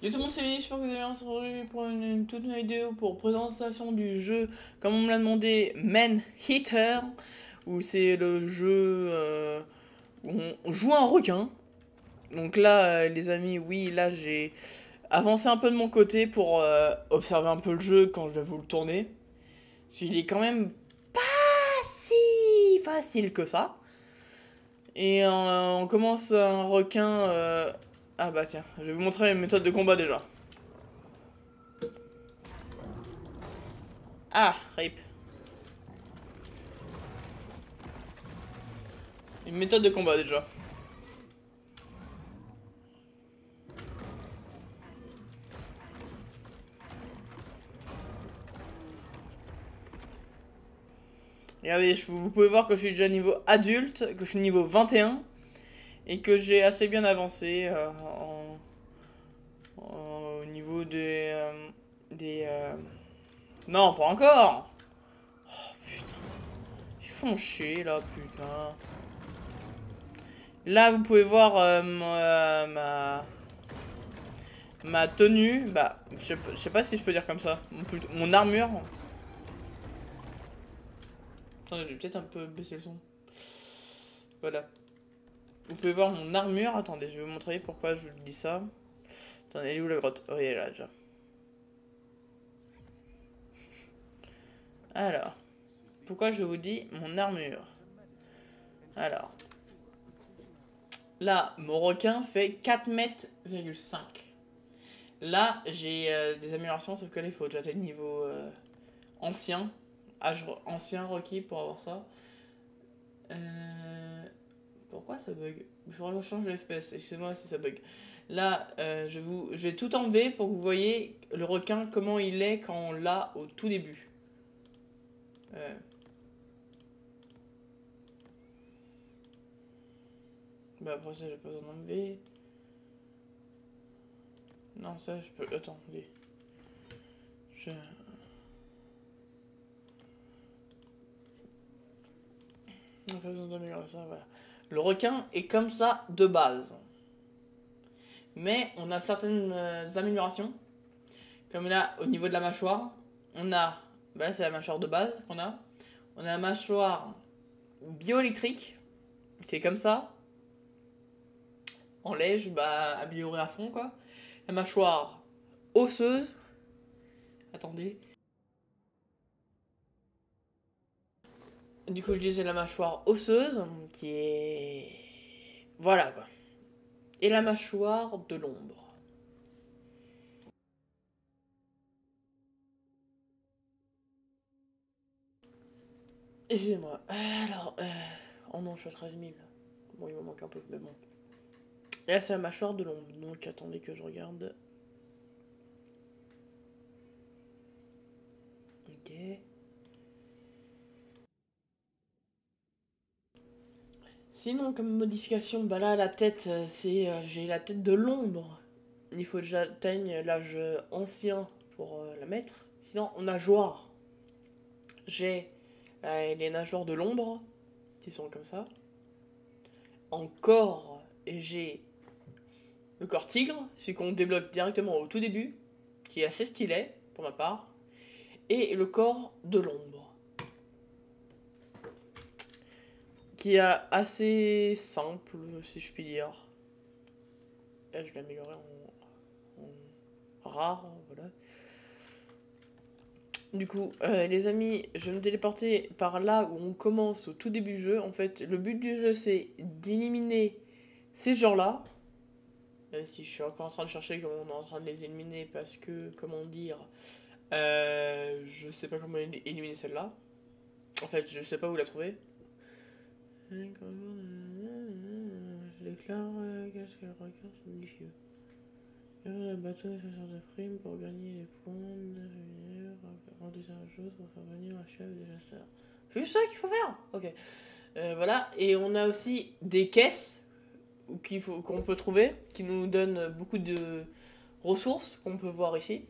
Yo tout le monde, c'est Vinny, j'espère que vous allez bien. On se retrouve pour une toute nouvelle vidéo pour présentation du jeu, comme on me l'a demandé, Man Eater, où c'est le jeu où on joue un requin. Donc là, les amis, oui, là j'ai avancé un peu de mon côté pour observer un peu le jeu quand je vais vous le tourner. Parce qu'il est quand même pas si facile que ça. Et on commence un requin. Ah bah tiens, je vais vous montrer une méthode de combat déjà. Ah, rip. Une méthode de combat déjà. Regardez, vous pouvez voir que je suis déjà niveau adulte, que je suis niveau 21 et que j'ai assez bien avancé au niveau des. Non, pas encore. Oh putain, ils font chier là, putain. Là, vous pouvez voir ma tenue. Bah, je sais pas si je peux dire comme ça. Mon armure. Attendez, je vais peut-être un peu baisser le son. Voilà. Vous pouvez voir mon armure. Attendez, je vais vous montrer pourquoi je vous dis ça. Attendez, elle est où la grotte? Oh, elle est là déjà. Alors, pourquoi je vous dis mon armure? Alors, là, mon requin fait 4,5 m. Là, j'ai des améliorations, sauf que là, il faut déjà atteindre niveau ancien. Âge ancien requis pour avoir ça. Pourquoi ça bug? Il faudrait que je change le FPS, excusez-moi si ça bug. Là, je vais tout enlever pour que vous voyez le requin, comment il est quand on l'a au tout début. Bah après ça, j'ai pas besoin d'enlever. Non, ça, je peux... Attendez. Je... On n'a pas besoin d'améliorer ça, voilà. Le requin est comme ça de base. Mais on a certaines améliorations. Comme là, au niveau de la mâchoire, on a... Bah c'est la mâchoire de base qu'on a. On a la mâchoire bioélectrique, qui est comme ça. En lège, bah améliorée à fond, quoi. La mâchoire osseuse. Attendez. Du coup, je disais la mâchoire osseuse, qui est... Voilà, quoi. Et la mâchoire de l'ombre. Excusez-moi. Alors, oh non, je suis à 13 000. Bon, il me manque un peu, mais bon. Et là, c'est la mâchoire de l'ombre. Donc, attendez que je regarde. Ok. Sinon, comme modification, bah là, la tête, j'ai la tête de l'ombre. Il faut que j'atteigne l'âge ancien pour la mettre. Sinon, en nageoire, j'ai les nageoires de l'ombre, qui sont comme ça. En corps, j'ai le corps tigre, celui qu'on débloque directement au tout début, qui est assez stylé, pour ma part. Et le corps de l'ombre, qui est assez simple, si je puis dire. Là, je vais l'améliorer en rare, voilà. Du coup, les amis, je vais me téléporter par là où on commence au tout début du jeu. En fait, le but du jeu, c'est d'éliminer ces gens-là. Même si je suis encore en train de chercher comment on est en train de les éliminer, parce que, comment dire, je sais pas comment éliminer celle-là. En fait, je sais pas où la trouver. Je déclare que le requin sont modifiés. Le bateau est chasseur de primes pour gagner des points de remplissez un jeu pour faire venir un chef des chasseurs. C'est juste ça qu'il faut faire. Ok. Voilà. Et on a aussi des caisses qu'on peut trouver, qui nous donnent beaucoup de ressources qu'on peut voir ici.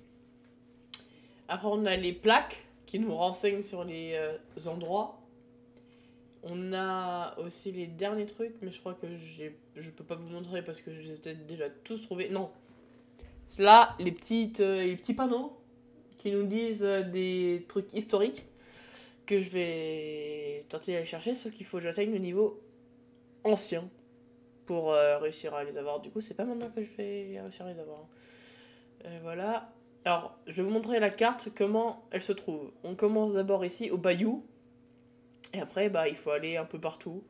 Après, on a les plaques qui nous renseignent sur les endroits. On a aussi les derniers trucs, mais je crois que je peux pas vous montrer parce que je les ai peut-être déjà tous trouvés. Non. Là, les petits panneaux qui nous disent des trucs historiques que je vais tenter d'aller chercher, sauf qu'il faut que j'atteigne le niveau ancien pour réussir à les avoir. Du coup, c'est pas maintenant que je vais réussir à les avoir. Voilà. Alors, je vais vous montrer la carte, comment elle se trouve. On commence d'abord ici, au bayou. Et après, bah, il faut aller un peu partout.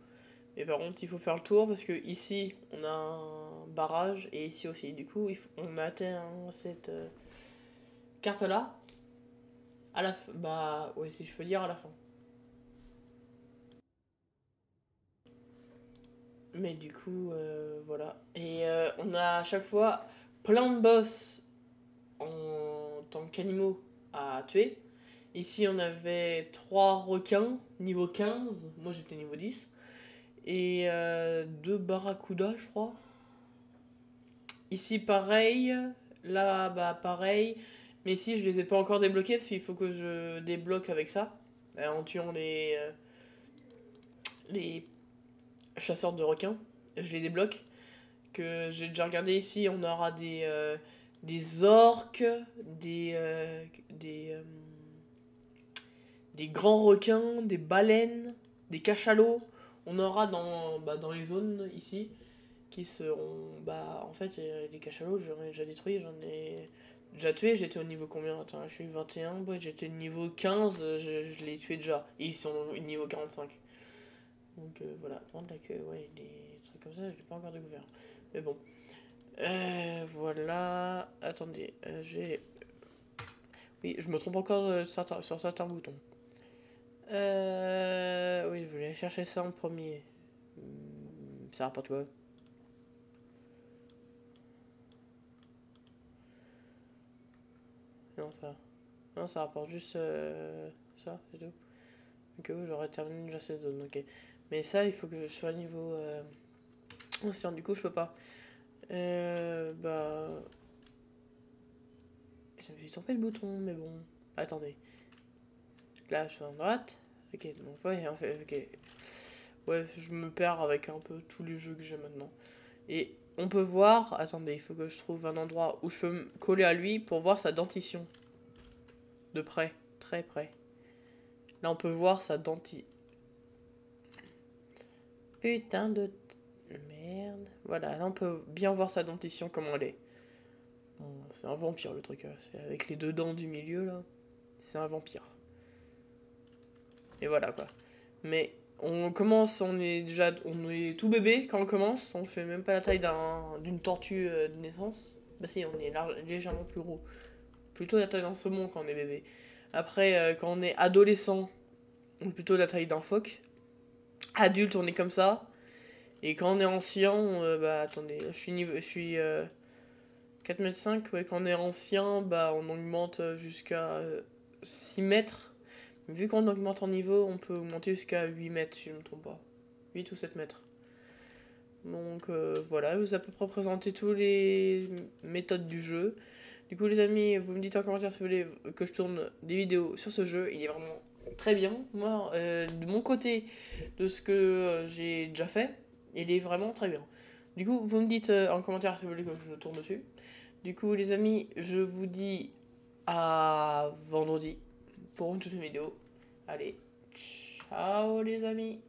Et par contre, il faut faire le tour parce que ici, on a un barrage et ici aussi. Du coup, on atteint cette carte-là à la fin. Bah, oui, si je peux dire à la fin. Mais du coup, voilà. Et on a à chaque fois plein de boss en tant qu'animaux à tuer. Ici, on avait 3 requins, niveau 15. Moi, j'étais niveau 10. Et 2 barracudas, je crois. Ici, pareil. Là, bah, pareil. Mais ici, je les ai pas encore débloqués parce qu'il faut que je débloque avec ça. En tuant les chasseurs de requins. Je les débloque. Que j'ai déjà regardé ici, on aura des orques, des grands requins, des baleines, des cachalots. On aura dans les zones ici qui seront. Bah, en fait, les cachalots, j'en ai déjà détruit, j'en ai déjà tué. J'étais au niveau combien? Attends, je suis 21. Ouais, j'étais au niveau 15, je l'ai tué déjà. Et ils sont au niveau 45. Donc voilà, prendre la queue, ouais, des trucs comme ça, je l'ai pas encore découvert. Mais bon. Voilà. Attendez, j'ai. Oui, je me trompe encore sur certains boutons. Oui, je voulais chercher ça en premier. Ça rapporte quoi? Non, ça. Non, ça rapporte juste ça, c'est tout. Ok, j'aurais terminé déjà cette zone, ok. Mais ça, il faut que je sois niveau ancien, du coup, je peux pas. Bah. J'ai trompé le bouton, mais bon. Attendez. Là, je suis à droite. Ok, donc ouais, en fait, ok. Ouais, je me perds avec un peu tous les jeux que j'ai maintenant. Et on peut voir, attendez, il faut que je trouve un endroit où je peux me coller à lui pour voir sa dentition. De près, très près. Là, on peut voir sa dentition. Putain de merde. Voilà, là, on peut bien voir sa dentition, comment elle est. Bon, c'est un vampire, le truc. C'est avec les 2 dents du milieu, là. C'est un vampire. Et voilà, quoi. Mais on commence, on est tout bébé quand on commence. On fait même pas la taille d'une tortue de naissance. Bah si, on est légèrement plus gros. Plutôt la taille d'un saumon quand on est bébé. Après, quand on est adolescent, on est plutôt la taille d'un phoque. Adulte, on est comme ça. Et quand on est ancien, bah attendez, je suis 4,5 m. Ouais, quand on est ancien, bah on augmente jusqu'à 6 mètres. Vu qu'on augmente en niveau, on peut augmenter jusqu'à 8 mètres, si je ne me trompe pas. 8 ou 7 mètres. Donc voilà, je vous ai à peu près présenté toutes les méthodes du jeu. Du coup, les amis, vous me dites en commentaire si vous voulez que je tourne des vidéos sur ce jeu. Il est vraiment très bien. Moi, de mon côté, de ce que j'ai déjà fait, il est vraiment très bien. Du coup, vous me dites en commentaire si vous voulez que je tourne dessus. Du coup, les amis, je vous dis à vendredi pour une toute vidéo. Allez, ciao les amis.